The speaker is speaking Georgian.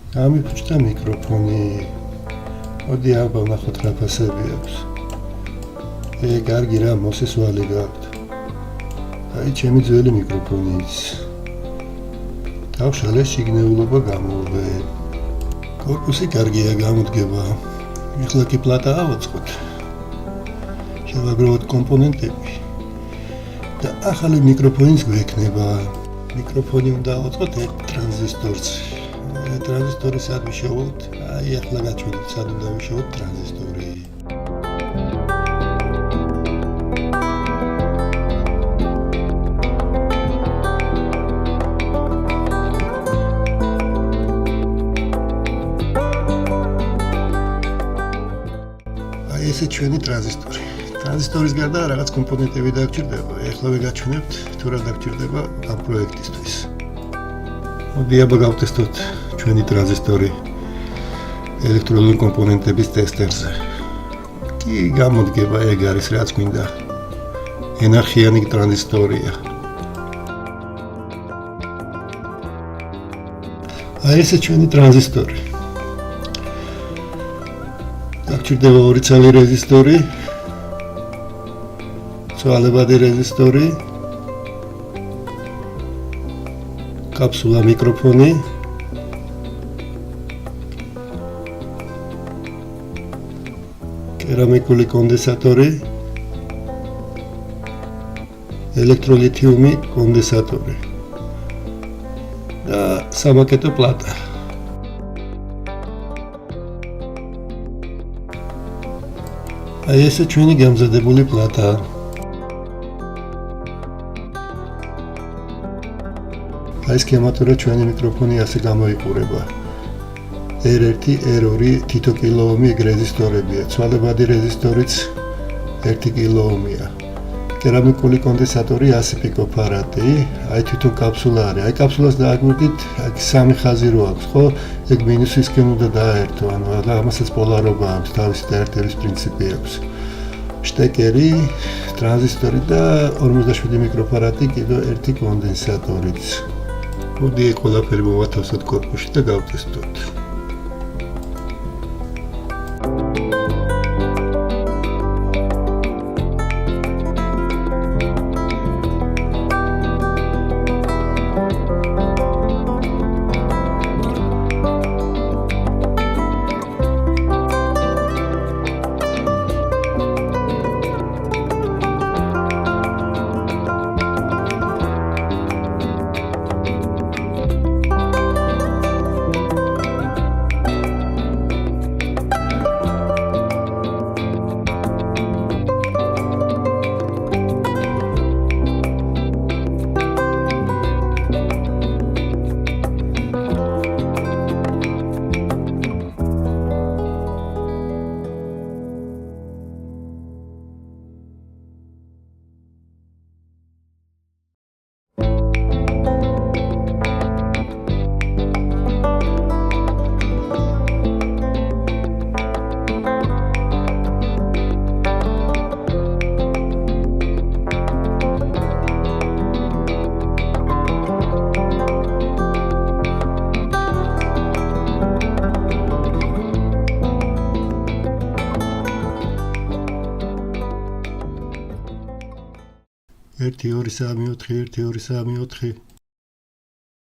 გამიფუჭდა მიკროფონი. მოდი აბა ნახოთ რა ფასები აქვს. კარგი რა, მოსესვალი გაქვთ. აი, ჩემი ძველი მიკროფონიც. დავშალე შიგნეულობა გამოვე. კორპუსი კარგია, გამოდგება. ეხლა კი პლატა ავაწყოთ. შევაგროვოთ კომპონენტები. და ახალი მიკროფონის გვექნება. მიკროფონი უნდა ავაწყოთ ერთ ტრანზისტორს. ტრანზისტორი სად ვიშოვოთ? აი, ახლა გაჩვენეთ, სად უნდა ვიშოვოთ ტრანზისტორი. ესე ჩვენი ტრანზისტორი. ტრანზისტორის გარდა რაღაც კომპონენტები დაგჭირდება. ეხლავე გაჩვენებთ თუ რა დაგჭირდება ამ პროექტისთვის. მოდი აბა გავტესტოთ ჩვენი ტრანზისტორი ელექტრონული კომპონენტების ტესტერზე. კი, გამოდგება, ეგ არის რაც გვინდა. ენარხიანი ტრანზისტორია. აი ესე ჩვენი ტრანზისტორი. დაგჭირდება 2 ცალი რეზისტორი, ცვალებადი რეზისტორი, კაფსულა მიკროფონი, კერამიკული კონდენსატორი, ელექტროლითიუმი კონდენსატორი და სამაკეტო პლატა. აი ესე ჩვენი გამზადებული პლატა. აი სქემატურად ჩვენი მიკროფონი ასე გამოიყურება. R1, R2 თითო კილოომი რეზისტორებია. ცვალებადი რეზისტორიც 1 კილოომია. კერამიკული კონდენსატორი 100 პიკოფარადი. აი თვითონ კაფსულა არის. აი კაფსულას დააგვირდით, აი 3 ხაზი რო აქვს, ხო? ეგ მინუსისკენ უნდა დააერთო, ანუ ამასაც პოლარობა აქვს, თავისი დაერთების პრინციპი აქვს. შტეკერი, ტრანზისტორი და 57 მიკროფარადი კიდევ ერთი კონდენსატორიც. მოდი ეგ ყველაფერი მოვათავსოთ კორპუსში და გავტესტოთ. ერთი 2 3 4 1 2 3 4